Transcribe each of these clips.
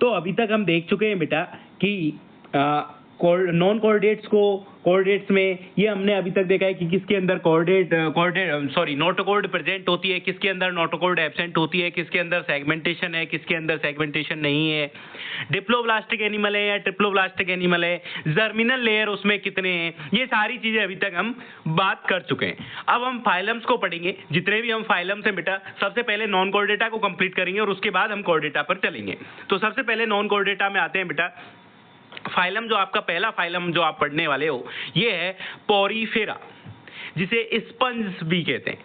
तो अभी तक हम देख चुके हैं बेटा कि नॉन कोऑर्डिनेट्स को कोऑर्डिनेट्स में ये हमने अभी तक देखा है कि किसके अंदर नोटोकॉर्ड प्रेजेंट होती है, किसके अंदर नोटोकॉर्ड एब्सेंट होती है, किसके अंदर सेगमेंटेशन है, किसके अंदर सेगमेंटेशन नहीं है, डिप्लोब्लास्टिक एनिमल है या ट्रिप्लोब्लास्टिक एनिमल है, जर्मिनल लेयर उसमें कितने हैं, ये सारी चीजें अभी तक हम बात कर चुके हैं। अब हम फाइलम्स को पढ़ेंगे, जितने भी हम फाइलम्स हैं बेटा सबसे पहले नॉन कोऑर्डिनेटा को कंप्लीट करेंगे और उसके बाद हम कोऑर्डिनेटा पर चलेंगे। तो सबसे पहले नॉन कोऑर्डिनेटा में आते हैं बेटा। फाइलम जो आपका पहला फाइलम जो आप पढ़ने वाले हो ये है पोरीफेरा, जिसे स्पंज भी कहते हैं।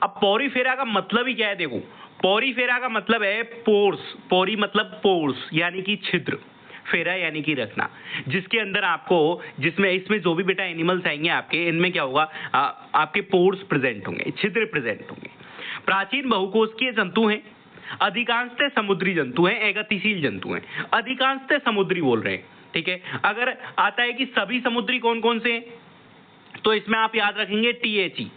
अब पोरीफेरा का मतलब ही क्या है, देखो पोरीफेरा का मतलब है पोर्स, पोरी मतलब पोर्स यानी कि छिद्र, फेरा यानी कि रखना, जिसके अंदर आपको इसमें जो भी बेटा एनिमल्स आएंगे आपके, इनमें क्या होगा, आपके पोर्स प्रेजेंट होंगे, छिद्र प्रेजेंट होंगे। प्राचीन बहुकोशिकीय जंतु हैं, अधिकांशतः समुद्री जंतु हैं, एगतिशील जंतु हैं, अधिकांशतः समुद्री बोल रहे हैं, ठीक है। अगर आता है कि सभी समुद्री कौन कौन से हैं, तो इसमें आप याद रखेंगे THE,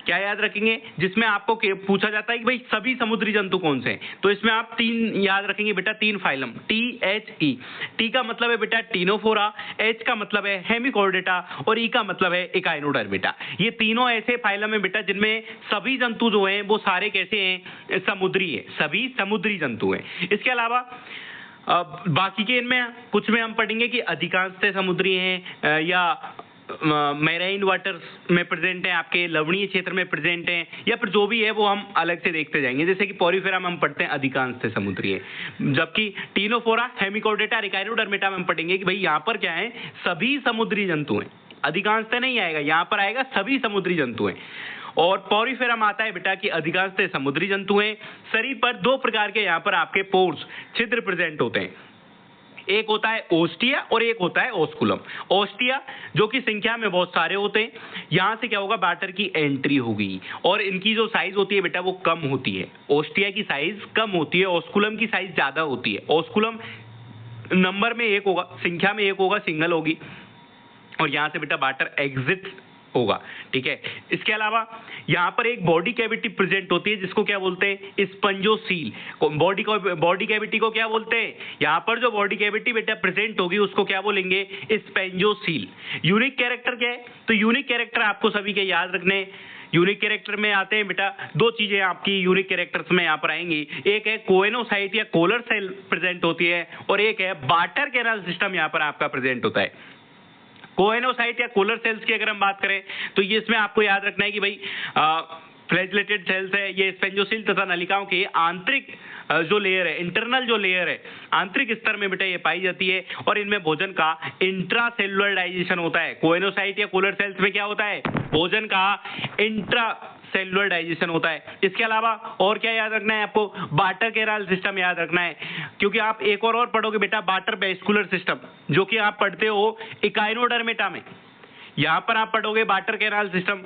क्या याद रखेंगे, जिसमें आपको पूछा जाता है कि भाई सभी समुद्री जंतु कौन से हैं, तो इसमें आप 3 याद रखेंगे बेटा, 3 फाइलम THE। T का मतलब है बेटा टीनोफोरा, H का मतलब है हेमिकोर्डेटा और E का मतलब है इकाइनोडर बेटा। ये तीनों ऐसे फाइलम है बेटा जिनमें सभी जंतु जो हैं वो सारे कैसे हैं, समुद्री है, सभी समुद्री जंतु हैं। इसके अलावा बाकी के इनमें कुछ में हम पढ़ेंगे कि अधिकांशतः समुद्री हैं या मैराइन वाटर्स में प्रेजेंट हैं, आपके लवणीय क्षेत्र में प्रेजेंट हैं, या फिर जो भी है वो हम अलग से देखते जाएंगे। जैसे कि पोरीफेरा में हम पढ़ते हैं अधिकांशतः समुद्री है, जबकि टीनोफोरा, हेमिकोर्डेटा, इकाइनोडर्मेटा में हम पढ़ेंगे कि भाई यहाँ पर क्या है, सभी समुद्री जंतु हैं, अधिकांशतः नहीं आएगा, यहाँ पर आएगा सभी समुद्री जंतु हैं। और पोरीफेरा में आता है बेटा कि अधिकांशतः समुद्री जंतु हैं। शरीर पर 2 प्रकार के यहाँ पर आपके पोर्स, छिद्र प्रेजेंट होते हैं, एक होता है ओस्टिया और एक होता है ओस्कुलम। ओस्टिया जो कि संख्या में बहुत सारे होते हैं, यहाँ से क्या होगा, वाटर की एंट्री होगी और इनकी जो साइज होती है बेटा वो कम होती है, ओस्टिया की साइज कम होती है, ओस्कुलम की साइज ज्यादा होती है। ओस्कुलम नंबर में 1 होगा, संख्या में 1 होगा, सिंगल होगी, और यहाँ से बेटा वाटर एग्जिट होगा, ठीक है। इसके अलावा यहाँ पर एक बॉडी कैविटी प्रेजेंट होती है जिसको क्या बोलते हैं, स्पंजोसील। बॉडी कैविटी को क्या बोलते हैं, यहाँ पर जो बॉडी कैविटी बेटा प्रेजेंट होगी उसको क्या बोलेंगे, स्पंजोसील। यूनिक कैरेक्टर क्या है, तो यूनिक कैरेक्टर आपको सभी के याद रखने। यूनिक कैरेक्टर में आते हैं बेटा 2 चीजें आपकी यूनिक कैरेक्टर्स में यहाँ पर आएंगी, एक है कोएनोसाइट या कोलर सेल प्रेजेंट होती है, और एक है बार्टर कैनाल सिस्टम यहाँ पर आपका प्रेजेंट होता है। कोएनोसाइट या कोलर सेल्स की अगर हम बात करें तो ये इसमें आपको याद रखना है कि भाई फ्लैजेलेटेड सेल्स है, ये स्पेंजोसील तथा नलिकाओं के आंतरिक जो लेयर है, इंटरनल जो लेयर है, आंतरिक स्तर में बेटा ये पाई जाती है, और इनमें भोजन का इंट्रासेलुलर डाइजेशन होता है। कोएनोसाइट या कोलर सेल्स में क्या होता है, भोजन का इंट्रा सेलुलर डाइजेशन होता है। इसके अलावा और क्या याद रखना है आपको, बार्टर कैनाल सिस्टम याद रखना है, क्योंकि आप एक और पढ़ोगे बेटा बार्टर वेस्कुलर सिस्टम, जो कि आप पढ़ते हो इकाइनोडर्मेटा में। यहां पर आप पढ़ोगे barter canal system,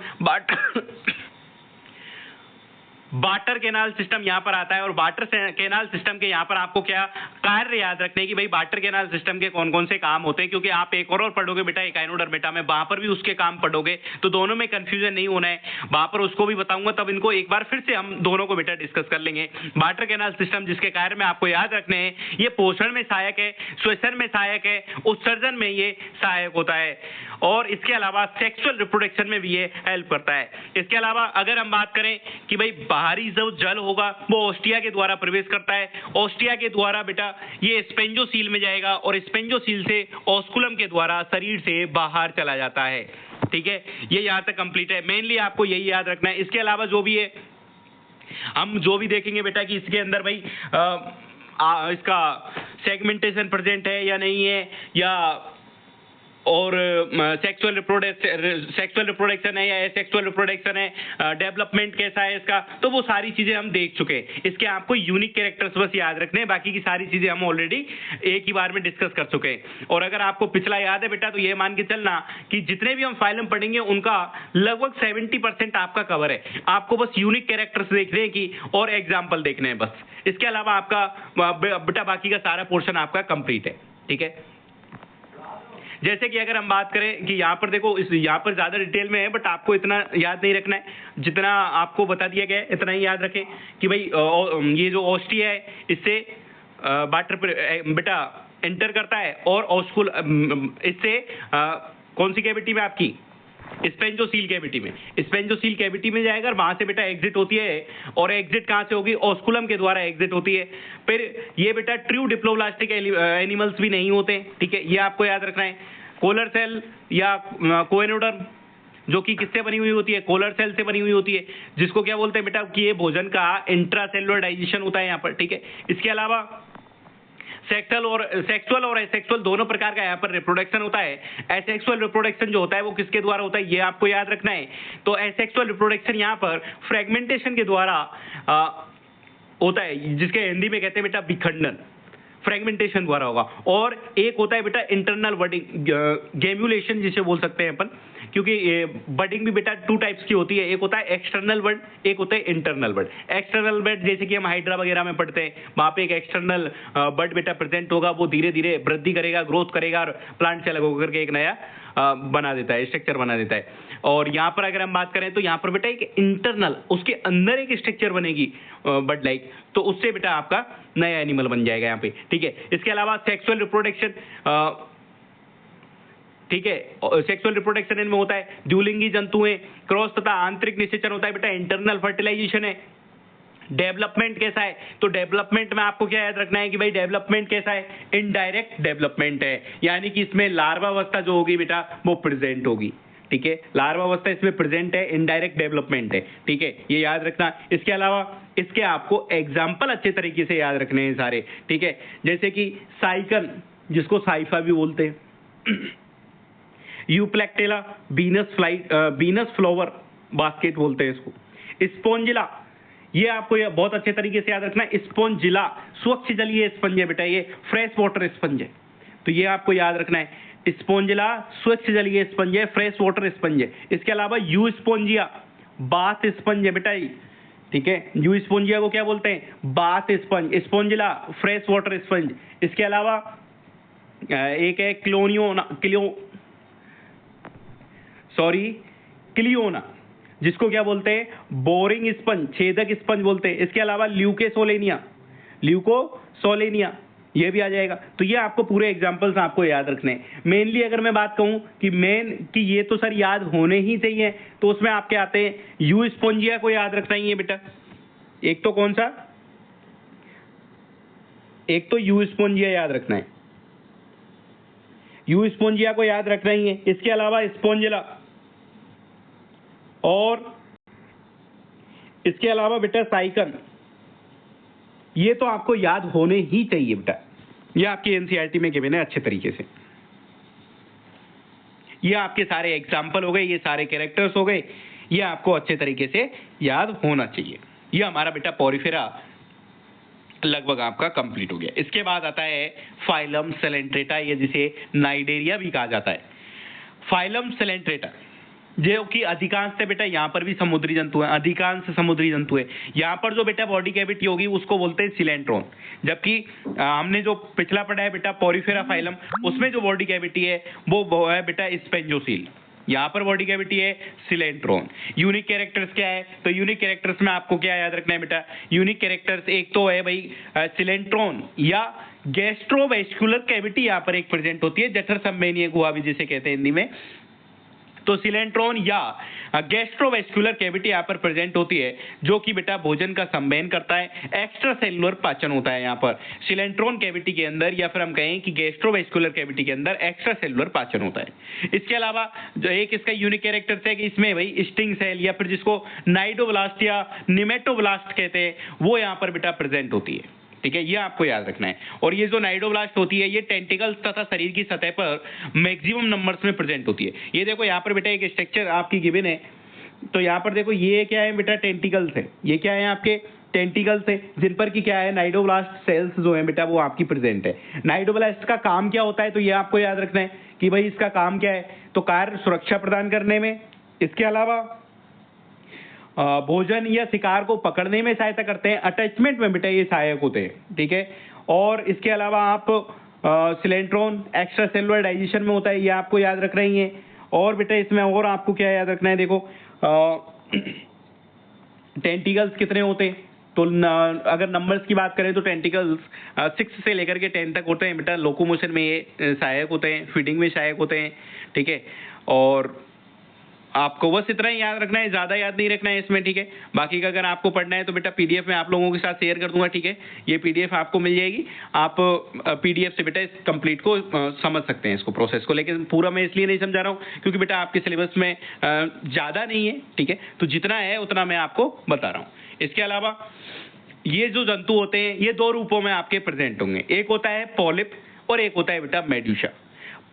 barter canal system यहां पर आता है, और बार्टर कैनाल सिस्टम के यहां पर आपको क्या कार्य याद रखने कि भाई बार्टर कैनाल सिस्टम के कौन कौन से काम होते हैं, क्योंकि आप एक और पढ़ोगे बेटा इकाइनोडर्मेटा में, वहां पर भी उसके काम पढ़ोगे, तो दोनों में कंफ्यूजन नहीं होना है, वहां पर उसको भी बताऊंगा, तब इनको एक बार फिर से हम दोनों को बेटा डिस्कस कर लेंगे। बार्टर कैनाल सिस्टम जिसके कार्य में आपको याद रखने हैं, ये पोषण में सहायक है, श्वसन में सहायक है, उत्सर्जन में ये सहायक होता है, और इसके अलावा सेक्सुअल रिप्रोडक्शन में भी ये हेल्प करता है। इसके अलावा अगर हम बात करें कि भाई बाहरी जो जल होगा वो ओस्टिया के द्वारा प्रवेश करता है, ओस्टिया के द्वारा बेटा ये स्पेंजोसील में जाएगा, और स्पेंजोसील से ओस्कुलम के द्वारा शरीर से बाहर चला जाता है, ठीक है। ये यहां तक कंप्लीट है, मेनली आपको यही याद रखना है। इसके अलावा जो भी है हम जो भी देखेंगे बेटा कि इसके अंदर भाई इसका सेगमेंटेशन प्रेजेंट है या नहीं है, या और सेक्सुअल रिप्रोडक्शन है या एसेक्सुअल रिप्रोडक्शन है, डेवलपमेंट कैसा है इसका, तो वो सारी चीजें हम देख चुके हैं। इसके आपको यूनिक कैरेक्टर्स बस याद रखने हैं, बाकी की सारी चीजें हम ऑलरेडी एक ही बार में डिस्कस कर चुके हैं। और अगर आपको पिछला याद है बेटा तो ये मान के चलना कि जितने भी हम फाइलम पढ़ेंगे उनका लगभग 70% आपका कवर है, आपको बस यूनिक कैरेक्टर्स देखने हैं कि और एग्जाम्पल देखने हैं बस। इसके अलावा आपका बेटा बाकी का सारा पोर्शन आपका कंप्लीट है, ठीक है। जैसे कि अगर हम बात करें कि यहाँ पर देखो, इस यहाँ पर ज्यादा डिटेल में है, बट आपको इतना याद नहीं रखना है, जितना आपको बता दिया गया है इतना ही याद रखें कि भाई ये जो ओस्टिया है इससे वाटर बेटा एंटर करता है और ऑस्कुल इससे कौन सी कैविटी में आपकी स्पेंजोसील कैविटी में, स्पेंजोसील कैविटी में जाएगा और वहां से बेटा एग्जिट होती है, और एग्जिट कहां से होगी, ऑस्कुलम के द्वारा एग्जिट होती है। फिर ये बेटा ट्रू डिप्लोब्लास्टिक एनिमल्स भी नहीं होते, ठीक है, ये आपको याद रखना है। कोलर सेल या कोएनोडर्म जो कि किससे बनी हुई होती है, कोलर सेल से बनी हुई होती है, जिसको क्या बोलते हैं बेटा कि ये भोजन का इंट्रासेलुलर डाइजेशन होता है यहाँ पर, ठीक है। इसके अलावा सेक्सुअल और एसेक्सुअल दोनों प्रकार का यहाँ पर रिप्रोडक्शन होता है। एसेक्सुअल रिप्रोडक्शन जो होता है वो किसके द्वारा होता है, ये आपको याद रखना है। तो एसेक्सुअल रिप्रोडक्शन यहाँ पर फ्रेगमेंटेशन के द्वारा होता है, जिसके हिंदी में कहते हैं बेटा विखंडन, फ्रेगमेंटेशन द्वारा होगा। और एक होता है बेटा इंटरनल बडिंग, गेम्यूलेशन जिसे बोल सकते हैं अपन, क्योंकि बडिंग भी बेटा टू टाइप्स की होती है, एक होता है एक्सटर्नल बड, एक होता है इंटरनल बड। एक्सटर्नल बड जैसे कि हम हाइड्रा वगैरह में पढ़ते हैं, वहां पे एक एक्सटर्नल बड बेटा प्रेजेंट होगा, वो धीरे धीरे वृद्धि करेगा, ग्रोथ करेगा और प्लांट से अलग होकर के एक नया बना देता है, स्ट्रक्चर बना देता है। और यहाँ पर अगर हम बात करें तो यहाँ पर बेटा एक इंटरनल, उसके अंदर एक स्ट्रक्चर बनेगी बड लाइक, तो उससे बेटा आपका नया एनिमल बन जाएगा यहाँ पे, ठीक है। इसके अलावा सेक्सुअल रिप्रोडक्शन, ठीक है, सेक्सुअल रिप्रोडक्शन इनमें होता है, द्विलिंगी जंतुएं, क्रॉस तथा आंतरिक निषेचन होता है बेटा, इंटरनल फर्टिलाइजेशन है। डेवलपमेंट कैसा है, तो डेवलपमेंट में आपको क्या याद रखना है कि भाई डेवलपमेंट कैसा है, इनडायरेक्ट डेवलपमेंट है, यानी कि इसमें लार्वा अवस्था जो होगी बेटा वो प्रेजेंट होगी, ठीक है, लार्वा अवस्था इसमें प्रेजेंट है, इनडायरेक्ट डेवलपमेंट है, ठीक है, ये याद रखना। इसके अलावा इसके आपको एग्जाम्पल अच्छे तरीके से याद रखने हैं सारे, ठीक है, जैसे कि साइकन जिसको साइफा भी बोलते हैं, यूप्लेक्टेला, बीनस फ्लावर बास्केट बोलते हैं इसको, स्पोंजिला, ये आपको ये बहुत अच्छे तरीके से याद रखना है, स्पोंजिला स्वच्छ जलीय स्पंज है बेटा, ये फ्रेश वाटर स्पंज है, तो ये आपको याद रखना है, स्पोंजिला स्वच्छ जलीय स्पंज है, फ्रेश वाटर स्पंज है। इसके अलावा यू स्पोंजिया बाथ स्पंज है बेटा, ठीक है, यू स्पोंजिया को क्या बोलते हैं, bath sponge, spongilla fresh water sponge. इसके अलावा एक है क्लियोना, जिसको क्या बोलते हैं, बोरिंग स्पंज, छेदक स्पंज बोलते हैं। इसके अलावा ल्यूकोसोलेनिया ये भी आ जाएगा। तो ये आपको पूरे एग्जांपल्स आपको याद रखने हैं। मेनली अगर मैं बात कहूं कि ये तो सर याद होने ही चाहिए, तो उसमें आपके आते हैं यू स्पोंजिया को याद रखना ही है बेटा, एक तो कौन सा, एक तो यू स्पोंजिया याद रखना है, यू स्पोंजिया को याद रखना ही है। इसके अलावा स्पोंजिला, और इसके अलावा बेटा साइकन, ये तो आपको याद होने ही चाहिए बेटा, ये आपकी एनसीईआरटी में गिवन है अच्छे तरीके से। ये आपके सारे एग्जाम्पल हो गए, ये सारे कैरेक्टर्स हो गए, ये आपको अच्छे तरीके से याद होना चाहिए। ये हमारा बेटा पोरिफेरा लगभग आपका कंप्लीट हो गया। इसके बाद आता है फाइलम सेलेंट्रेटा, ये जिसे नाइडेरिया भी कहा जाता है। फाइलम सेलेंट्रेटा जो कि अधिकांश से बेटा यहाँ पर भी समुद्री जंतु है, अधिकांश समुद्री जंतु है। यहाँ पर जो बेटा बॉडी कैविटी होगी उसको बोलते हैं सिलेंट्रॉन, जबकि हमने जो पिछला पढ़ा है बेटा पोरिफेरा फाइलम, उसमें जो बॉडी कैविटी है वो है बेटा स्पेंजोसील, यहाँ पर बॉडी कैविटी है सिलेंट्रॉन। यूनिक कैरेक्टर्स क्या है, तो यूनिक कैरेक्टर्स में आपको क्या याद रखना है बेटा, यूनिक कैरेक्टर्स एक तो है भाई सिलेंट्रॉन या गैस्ट्रोवेस्कुलर कैविटी यहाँ पर एक प्रेजेंट होती है, जठर संवहनीय गुहा भी जिसे कहते हैं हिंदी में। तो सिलेंट्रॉन या गैस्ट्रोवेस्कुलर कैविटी यहाँ पर प्रेजेंट होती है, जो कि बेटा भोजन का संवहन करता है, एक्स्ट्रा सेलुलर पाचन होता है यहाँ पर सिलेंट्रॉन कैविटी के अंदर, या फिर हम कहें कि गैस्ट्रोवेस्कुलर कैविटी के अंदर एक्स्ट्रा सेलुलर पाचन होता है। इसके अलावा जो एक इसका यूनिक कैरेक्टर है कि इसमें भाई स्टिंग सेल या फिर जिसको नाइडोब्लास्ट या निमेटोब्लास्ट कहते हैं, वो यहाँ पर बेटा प्रेजेंट होती है, ठीक है, ये आपको याद रखना है। और ये जो नाइडोब्लास्ट होती है ये टेंटिकल्स तथा शरीर की सतह पर मैक्सिमम नंबर्स में प्रेजेंट होती है। ये देखो यहाँ पर बेटा एक स्ट्रक्चर आपकी गिवन है, तो यहाँ पर देखो ये क्या है बेटा, टेंटिकल्स है, ये क्या है आपके टेंटिकल्स है, जिन पर की क्या है नाइडोब्लास्ट सेल्स जो है बेटा वो आपकी प्रेजेंट है। नाइडोब्लास्ट का काम क्या होता है, तो ये आपको याद रखना है कि भाई इसका काम क्या है, तो कार्य सुरक्षा प्रदान करने में, इसके अलावा भोजन या शिकार को पकड़ने में सहायता करते हैं, अटैचमेंट में बेटा ये सहायक होते हैं, ठीक है। और इसके अलावा आप सिलेंट्रॉन एक्स्ट्रा सेलुलर डाइजेशन में होता है, ये आपको याद रखना ही है। और बेटा इसमें और आपको क्या याद रखना है, देखो टेंटिकल्स कितने होते हैं, तो अगर नंबर्स की बात करें तो टेंटिकल्स 6 से लेकर के 10 तक होते हैं बेटा। लोकोमोशन में ये सहायक होते हैं, फीडिंग में सहायक होते हैं, ठीक है। और आपको बस इतना ही याद रखना है, ज़्यादा याद नहीं रखना है इसमें, ठीक है। बाकी का अगर आपको पढ़ना है तो बेटा पीडीएफ में आप लोगों के साथ शेयर कर दूंगा, ठीक है। ये पीडीएफ आपको मिल जाएगी, आप पीडीएफ से बेटा इस कंप्लीट को समझ सकते हैं, इसको प्रोसेस को। लेकिन पूरा मैं इसलिए नहीं समझा रहा हूँ क्योंकि बेटा आपके सिलेबस में ज़्यादा नहीं है, ठीक है। तो जितना है उतना मैं आपको बता रहा हूँ। इसके अलावा ये जो जंतु होते हैं ये 2 रूपों में आपके प्रेजेंट होंगे, एक होता है पॉलिप और एक होता है बेटा मेड्यूसा।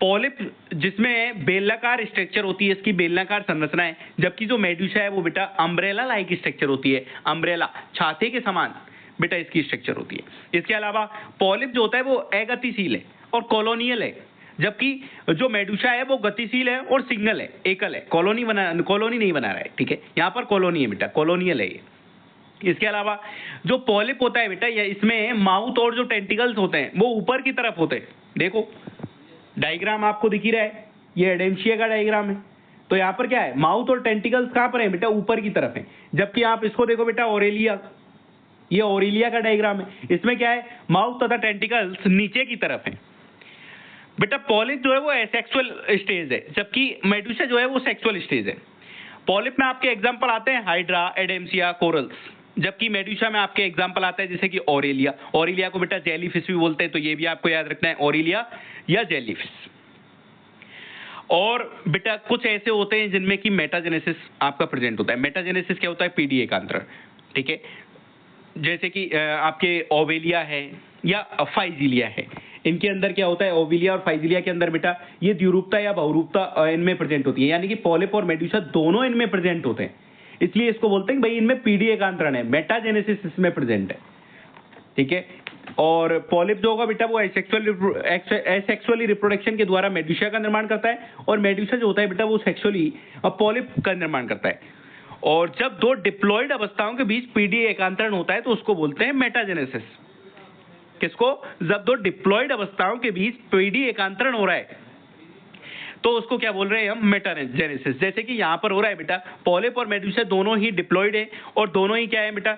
पॉलिप जिसमें बेलनाकार स्ट्रक्चर होती है, इसकी बेलनाकार संरचना है, जबकि जो मेड्यूसा है वो बेटा अम्ब्रेला लाइक स्ट्रक्चर होती है, अम्ब्रेला छाते के समान बेटा इसकी स्ट्रक्चर होती है। इसके अलावा पॉलिप जो होता है वो अगतिशील है और कॉलोनियल है, जबकि जो मेडुसा है वो गतिशील है और सिंगल है, एकल है, कॉलोनी नहीं बना रहा है, ठीक है। यहाँ पर कॉलोनी है बेटा, कॉलोनियल है ये। इसके अलावा जो पॉलिप होता है बेटा, ये इसमें माउथ और जो टेंटिकल्स होते हैं वो ऊपर की तरफ होते हैं। देखो डायग्राम आपको दिख ही रहा है, ये एडेम्शिया का डायग्राम है। तो यहाँ पर क्या है, माउथ और टेंटिकल्स कहाँ पर है बेटा, ऊपर की तरफ है। जबकि आप इसको देखो बेटा ओरेलिया, ये ओरेलिया का डायग्राम है, इसमें क्या है, माउथ तथा टेंटिकल्स नीचे की तरफ है। बेटा पॉलिप जो है वो एसेक्सुअल स्टेज है, जबकि मेडुसा जो है वो सेक्सुअल स्टेज है। पॉलिप में आपके एग्जांपल आते हैं हाइड्रा, एडेम्सिया, कोरल्स, जबकि मेडुसा में आपके एग्जांपल आता है जैसे कि ओरेलिया। ओरेलिया को बेटा जेलीफिश भी बोलते हैं, तो ये भी आपको याद रखना है, ओरेलिया या जेलीफिश। और बेटा कुछ ऐसे होते हैं जिनमें कि मेटाजेनेसिस आपका प्रेजेंट होता है। मेटाजेनेसिस क्या होता है, पीडी एकांतरण, ठीक है। जैसे कि आपके ओवेलिया है या फाइजिलिया है, इनके अंदर क्या होता है, ओविलिया और फाइजिलिया के अंदर बेटा ये द्विरूपता या बहुरूपता इनमें प्रेजेंट होती है, यानी कि पॉलिप और मेडुसा दोनों इनमें प्रेजेंट होते हैं। इसलिए इसको बोलते हैं भाई इनमें पीडी एकांतरण है, मेटाजेनेसिस इसमें प्रेजेंट है, ठीक है। और पॉलिप जो होगा बेटा वो एसेक्सुअली रिप्रोडक्शन के द्वारा मेडुसा का निर्माण करता है, और मेडुसा जो होता है बेटा वो सेक्सुअली पॉलिप का निर्माण करता है। और जब 2 डिप्लॉयड अवस्थाओं के बीच पीडी एकांतरण होता है तो उसको बोलते हैं मेटाजेनेसिस। किसको, जब 2 डिप्लॉयड अवस्थाओं के बीच पीडी एकांतरण हो रहा है तो उसको क्या बोल रहे हैं हम, मेटाजेनेसिस। जैसे कि यहाँ पर हो रहा है बेटा, पॉलिप और मेडुसा दोनों ही डिप्लॉयड है और दोनों ही क्या है बेटा,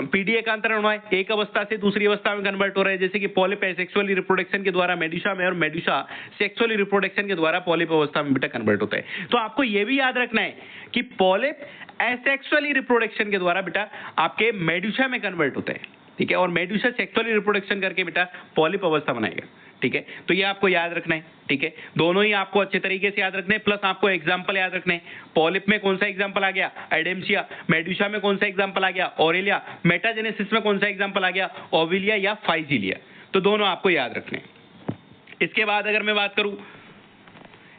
पीडी एकांतरण हो रहा है, एक अवस्था से दूसरी अवस्था में कन्वर्ट हो रहा है। जैसे कि पॉलिप सेक्सुअली रिप्रोडक्शन के द्वारा मेडुसा में, और मेडुसा सेक्सुअली रिप्रोडक्शन के द्वारा पॉलिप अवस्था में बेटा कन्वर्ट होता है। तो आपको यह भी याद रखना है कि पॉलिप एसेक्सुअली रिप्रोडक्शन के द्वारा बेटा आपके मेडुसा में कन्वर्ट होता है, ठीक है। और मेडुसा सेक्सुअली रिप्रोडक्शन करके बेटा पॉलिप अवस्था बनाएगा, ठीक है। तो ये आपको याद रखना है, ठीक है। दोनों ही आपको अच्छे तरीके से याद रखने हैं, प्लस आपको एग्जांपल याद रखने हैं। पॉलिप में कौन सा एग्जांपल आ गया, एडेम्सिया। मेडुसा में कौन सा एग्जांपल आ गया, ओरेलिया। मेटाजेनेसिस में कौन सा एग्जांपल आ गया, ओविलिया या फाइजिलिया। तो दोनों आपको याद रखने हैं। इसके बाद अगर मैं बात करूं,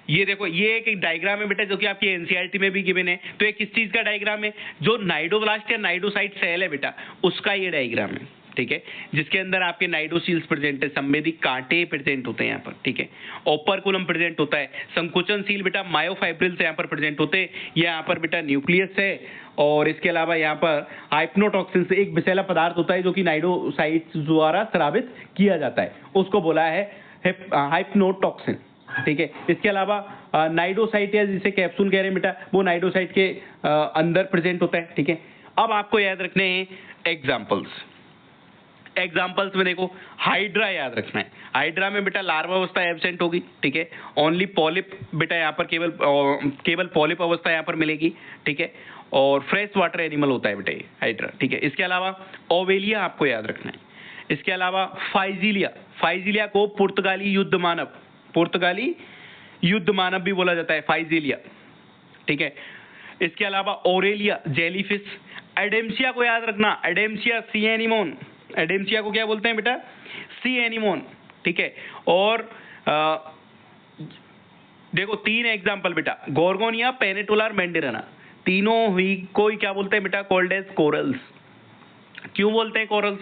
ये देखो ये एक डायग्राम है बेटा जो कि आपकी एनसीईआरटी में भी गिवन है। तो ये किस चीज का डायग्राम है, जो नाइडोब्लास्ट या नाइडोसाइट सेल है बेटा उसका ये डायग्राम है, ठीक है। जिसके अंदर आपके नाइडोसील्स प्रेजेंट है, संवेदी कांटे प्रेजेंट होते हैं यहाँ पर, ठीक है। ओपरकुलम प्रेजेंट होता है, संकुचनशील बेटा मायोफाइब्रिल्स यहाँ पर प्रेजेंट होते हैं। यहाँ पर बेटा न्यूक्लियस है, और इसके अलावा यहाँ पर हाइप्नोटॉक्सिन से एक विषैला पदार्थ होता है जो कि नाइडोसाइट्स द्वारा स्रावित किया जाता है, उसको बोला है हाइप्नोटॉक्सिन, ठीक है। इसके अलावा नाइडोसाइट या जिसे कैप्सूल कह रहे हैं बेटा, वो नाइडोसाइट के अंदर प्रेजेंट होता है, ठीक है। अब आपको याद रखने हैं एग्जाम्पल्स। एग्जाम्पल्स में देखो हाइड्रा याद रखना है। हाइड्रा में बेटा लार्वा अवस्था एब्सेंट होगी, ठीक है। ओनली पॉलिप बेटा यहाँ पर केवल पॉलिप अवस्था यहाँ पर मिलेगी, ठीक है। और फ्रेश वाटर एनिमल होता है बेटा ये हाइड्रा, ठीक है। इसके अलावा ओवेलिया आपको याद रखना है। इसके अलावा फाइजिलिया, फाइजिलिया को पुर्तगाली युद्ध मानव भी बोला जाता है, फाइजिलिया, ठीक है। इसके अलावा ओरेलिया जेलीफिश। एडेम्सिया को याद रखना, एडेम्सिया सी एनिमोन, एडेम्सिया को क्या बोलते हैं बेटा, सी एनिमोन, ठीक है। और देखो 3 एग्जांपल बेटा, गोर्गोनिया, पेनिटोलार, मैंडेराना, तीनों ही को क्या बोलते हैं बेटा, कॉल्ड एज कोरल्स। क्यों बोलते हैं कोरल्स,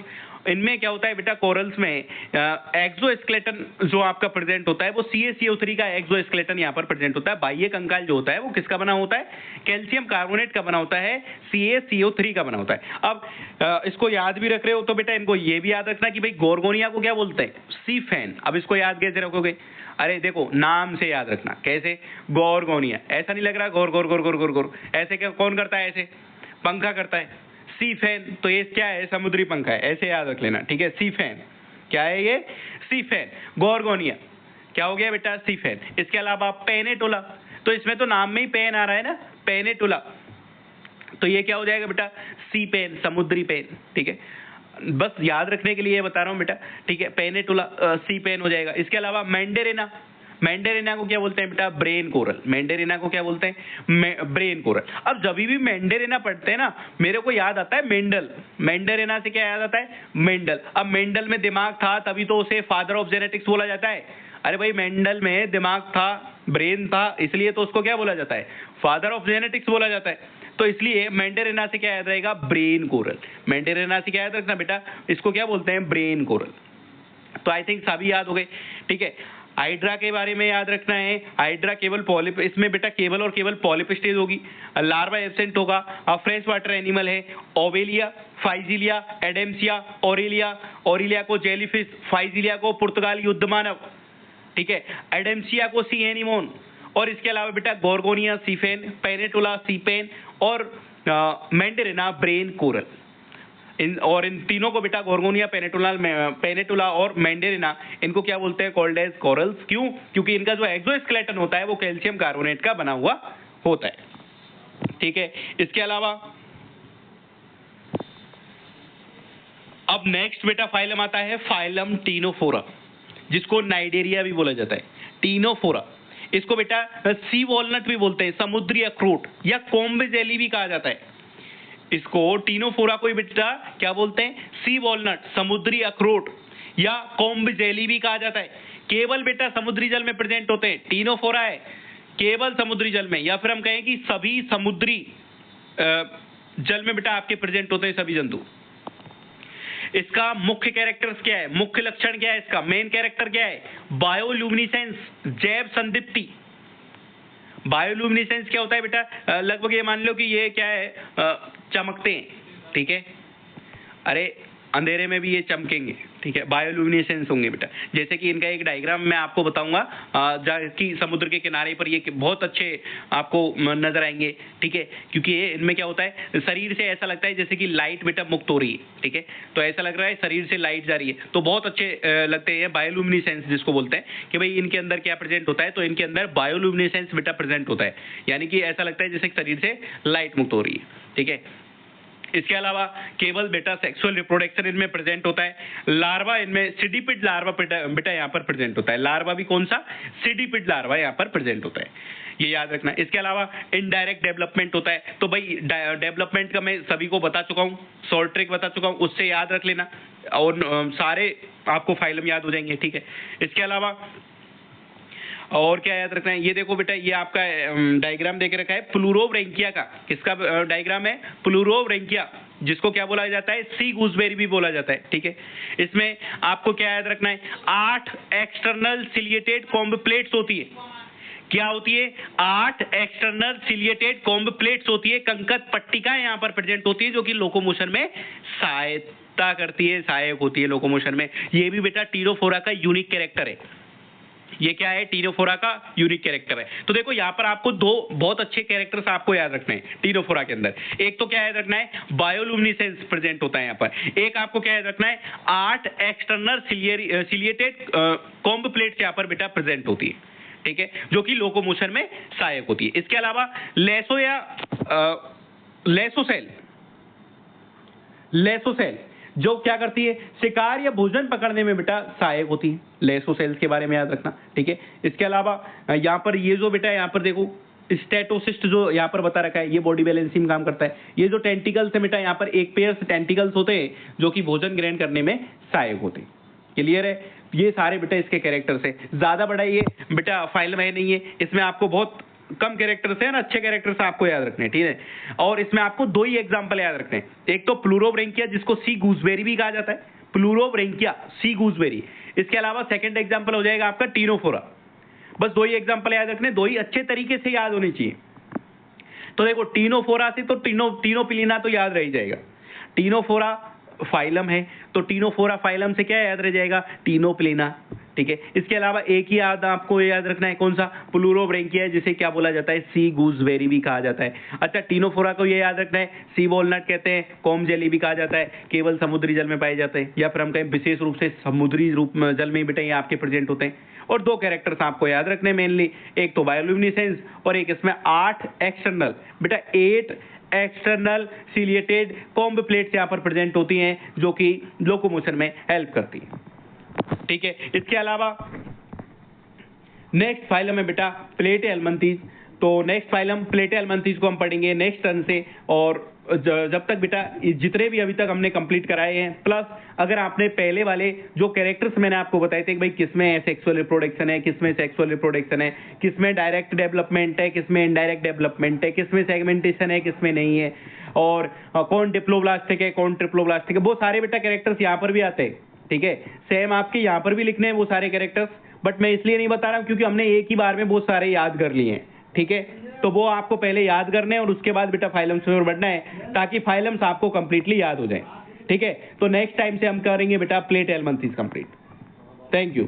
इनमें क्या होता है बेटा, कोरल्स में एक्सोस्केलेटन जो आपका प्रेजेंट होता है वो CaCO3 का एक्सोस्केलेटन यहाँ पर प्रेजेंट होता है। बाह्य कंकाल जो होता है वो किसका बना होता है, कैल्शियम कार्बोनेट का बना होता है, CaCO3 का बना होता है। अब इसको याद भी रख रहे हो तो बेटा इनको ये भी याद रखना कि भाई गोर्गोनिया को क्या बोलते हैं, सी फैन। अब इसको याद कैसे रखोगे, अरे देखो नाम से याद रखना, कैसे, गोर्गोनिया, ऐसा नहीं लग रहा गोर गोर गोर गोर गोर गोर, ऐसे क्या कौन करता है, ऐसे पंखा करता है, सी फैन, तो ये क्या है, समुद्री पंखा है, ऐसे याद रख लेना, ठीक है। सी फैन क्या है ये, सी फैन। गोर्गोनिया क्या हो गया बेटा, सी फैन। इसके अलावा पेनेटोला, तो इसमें तो नाम में ही पेन आ रहा है ना, पेनेटोला, तो ये क्या हो जाएगा बेटा, सी पेन, समुद्री पेन, ठीक है। बस याद रखने के लिए बता रहा हूँ बेटा, ठीक है। पेनेटोला सी पेन हो जाएगा। इसके अलावा मैंडेरिना, मैंडेरिना को क्या बोलते हैं बेटा, ब्रेन कोरल। मैंडेरिना को क्या बोलते हैं, ब्रेन कोरल। अब जब भी मैंडेरिना पढ़ते हैं ना, मेरे को याद आता है मेंडल। मैंडेरिना से क्या याद आता है, मेंडल। अब मेंडल में दिमाग था तभी तो उसे फादर ऑफ जेनेटिक्स बोला जाता है। अरे भाई मेंडल में दिमाग था, ब्रेन था, इसलिए तो उसको क्या बोला जाता है, फादर ऑफ जेनेटिक्स बोला जाता है। तो इसलिए मैंडेरिना से क्या याद रहेगा, ब्रेन कोरल। मैंडेरिना से क्या याद रखना बेटा, इसको क्या बोलते हैं, ब्रेन कोरल। तो आई थिंक सभी याद हो गए, ठीक है। हाइड्रा के बारे में याद रखना है, हाइड्रा केवल पॉलिप, इसमें बेटा केवल और केवल पॉलिप स्टेज होगी, लार्वा एब्सेंट होगा। अब फ्रेश वाटर एनिमल है, ओवेलिया, फाइजिलिया, एडेम्सिया, ओरेलिया, ओरेलिया को जेलीफिश, फाइजिलिया को पुर्तगाली युद्ध मानव, ठीक है। एडेम्सिया को सी एनिमोन, और इसके अलावा बेटा गोर्गोनिया सीफेन, पेनेटोला सीपेन और मैंडेरिना ब्रेन कोरल। इन तीनों को बेटा गोर्गोनिया, पेनेटोला और मैंडेरिना, इनको क्या बोलते हैं, कॉल्ड एज कोरल्स। क्यों, क्योंकि इनका जो एक्सोस्केलेटन होता है वो कैल्शियम कार्बोनेट का बना हुआ होता है, ठीक है। इसके अलावा अब नेक्स्ट बेटा फाइलम आता है, फाइलम टीनोफोरा, जिसको नाइडेरिया भी बोला जाता है, टीनोफोरा। इसको बेटा सी वॉलनट भी बोलते हैं, समुद्री अखरोट या कोम्ब जेली भी कहा जाता है। इसको टीनोफोरा को बेटा क्या बोलते हैं, सी वॉलनट, समुद्री अखरोट या कोम्ब जेली भी कहा जाता है। केवल बेटा समुद्री जल में प्रेजेंट होते हैं, टीनोफोरा है केवल समुद्री जल में, या फिर हम कहें कि सभी समुद्री जल में बेटा आपके प्रेजेंट होते हैं सभी जंतु। इसका मुख्य कैरेक्टर्स क्या है, मुख्य लक्षण क्या है, इसका मेन कैरेक्टर क्या है, बायोल्यूमिनेसेंस, जैव संदीप्ति। बायोल्यूमिनेसेंस क्या होता है बेटा, लगभग ये मान लो कि ये क्या है, चमकते हैं, ठीक है। अरे अंधेरे में भी ये चमकेंगे, ठीक है, बायोल्यूमिनेसेंस होंगे बेटा। जैसे कि इनका एक डायग्राम मैं आपको बताऊंगा, कि समुद्र के किनारे पर ये बहुत अच्छे आपको नजर आएंगे, ठीक है। क्योंकि ये इनमें क्या होता है, शरीर से ऐसा लगता है जैसे कि लाइट बेटा मुक्त हो रही है, ठीक है। तो ऐसा लग रहा है शरीर से लाइट जा रही है, तो बहुत अच्छे लगते हैं। बायोल्यूमिनेसेंस जिसको बोलते हैं कि भाई इनके अंदर क्या प्रेजेंट होता है, तो इनके अंदर बायोल्यूमिनेसेंस बेटा प्रेजेंट होता है, यानी कि ऐसा लगता है जैसे शरीर से लाइट मुक्त हो रही है, ठीक है। इसके अलावा केवल बेटा सेक्सुअल रिप्रोडक्शन इनमें प्रेजेंट होता है। लार्वा इनमें सीडिपिड लार्वा बेटा यहाँ पर प्रेजेंट होता है। लार्वा भी कौन सा, सीडिपिड लार्वा यहाँ पर प्रेजेंट होता है, ये याद रखना। इसके अलावा इनडायरेक्ट डेवलपमेंट होता है, तो भाई डेवलपमेंट का मैं सभी को बता चुका हूँ, शॉर्ट ट्रिक बता चुका हूँ, उससे याद रख लेना और सारे आपको फाइलम याद हो जाएंगे, ठीक है। इसके अलावा और क्या याद रखना है, ये देखो बेटा, ये आपका डायग्राम देके रखा है प्लूरोब्रैंकिया का। किसका डायग्राम है, प्लूरोब्रैंकिया, जिसको क्या बोला जाता है, सी गूसबेरी भी बोला जाता है, ठीक है। इसमें आपको क्या याद रखना है, 8 एक्सटर्नल सिलिएटेड कॉम्ब प्लेट्स होती है। क्या होती है, 8 एक्सटर्नल सिलिएटेड कॉम्ब प्लेट्स होती है। कंकत पट्टिकाएं यहाँ पर प्रेजेंट होती है, जो कि लोकोमोशन में सहायता करती है, सहायक होती है लोकोमोशन में। ये भी बेटा टीनोफोरा का यूनिक कैरेक्टर है। ये क्या है, टीनोफोरा का यूनिक कैरेक्टर है। तो देखो यहाँ पर आपको दो बहुत अच्छे कैरेक्टर्स आपको याद रखने हैं टीनोफोरा के अंदर। एक तो क्या याद रखना है, बायोल्यूमिनेसेंस प्रेजेंट होता है यहाँ पर। एक आपको क्या याद रखना है, 8 एक्सटर्नल सिलिएटेड कॉम्ब प्लेट्स यहाँ पर बेटा प्रेजेंट होती है, ठीक है, जो कि लोकोमोशन में सहायक होती है। इसके अलावा लेसो या लेसोसेल जो क्या करती है, शिकार या भोजन पकड़ने में बेटा सहायक होती है। लेसोसेल्स के बारे में याद रखना, ठीक है। इसके अलावा यहाँ पर ये जो बेटा यहाँ पर देखो स्टेटोसिस्ट जो यहाँ पर बता रखा है, ये बॉडी बैलेंसिंग में काम करता है। ये जो टेंटिकल्स है बेटा, यहाँ पर एक पेयर टेंटिकल्स होते हैं जो कि भोजन ग्रहण करने में सहायक होते हैं। क्लियर है, ये सारे बेटा इसके कैरेक्टर्स है। ज्यादा बड़ा ये बेटा फाइलम है नहीं है, इसमें आपको बहुत कम कैरेक्टर्स हैं ना, अच्छे कैरेक्टर्स आपको याद रखने हैं, ठीक है। और इसमें आपको 2 ही एग्जांपल याद रखने हैं, एक तो प्लूरोब्रैंकिया जिसको सी गूसबेरी भी कहा जाता है, प्लूरोब्रैंकिया सी गूसबेरी। इसके अलावा सेकंड एग्जांपल हो जाएगा आपका टीनोफोरा। बस 2 ही एग्जांपल याद रखने, 2 ही अच्छे तरीके से याद होने चाहिए। तो देखो टीनोफोरा से तो टीनोपिलीना तो याद रह जाएगा। टीनोफोरा फाइलम है, तो टीनोफोरा फाइलम से क्या याद रह जाएगा, टीनोपिलीना, ठीक है। इसके अलावा एक ही आपको याद रखना है, कौन सा, प्लूरोब्रैंकिया, जिसे क्या बोला जाता है, सी गूसबेरी भी कहा जाता है। अच्छा, टीनोफोरा को ये याद रखना है, सी वॉलनट कहते हैं, कॉम जेली भी कहा जाता है, केवल समुद्री जल में पाए जाते हैं, या फिर हम कहें विशेष रूप से समुद्री रूप में जल में बेटा ये आपके प्रेजेंट होते हैं। और दो कैरेक्टर्स आपको याद रखने मेनली, एक तो बायोल्यूमिनेसेंस और एक इसमें 8 एक्सटर्नल, बेटा 8 एक्सटर्नल सिलिएटेड कॉम्ब प्लेट्स यहाँ पर प्रेजेंट होती हैं, जो कि लोकोमोशन में हेल्प करती हैं। ठीक है। इसके अलावा नेक्स्ट फाइलम है बेटा प्लेटे एल्मंथीज। तो नेक्स्ट फाइलम प्लेटे एल्मंथीज को हम पढ़ेंगे नेक्स्ट टर्न से, और जब तक बेटा जितने भी अभी तक हमने कंप्लीट कराए हैं, प्लस अगर आपने पहले वाले जो कैरेक्टर्स मैंने आपको बताए थे कि भाई किसमें सेक्सुअल रिप्रोडक्शन है, किसमें सेक्सुअल रिप्रोडक्शन है, किसमें डायरेक्ट डेवलपमेंट है, किसमें इनडायरेक्ट डेवलपमेंट है, किसमें सेगमेंटेशन है, किसमें नहीं है, और कौन डिप्लोब्लास्टिक है, कौन ट्रिप्लोब्लास्टिक है, वो सारे बेटा कैरेक्टर्स यहाँ पर भी आते हैं। ठीक है, सेम आपके यहाँ पर भी लिखने हैं वो सारे कैरेक्टर्स, बट मैं इसलिए नहीं बता रहा हूँ क्योंकि हमने एक ही बार में वो सारे याद कर लिए हैं। ठीक है, तो वो आपको पहले याद करने हैं और उसके बाद बेटा फाइलम्स में बढ़ना है, ताकि फाइलम्स आपको कंप्लीटली याद हो जाए। ठीक है, तो नेक्स्ट टाइम से हम करेंगे बेटा प्लेट एल्मंथीज कंप्लीट। Thank you.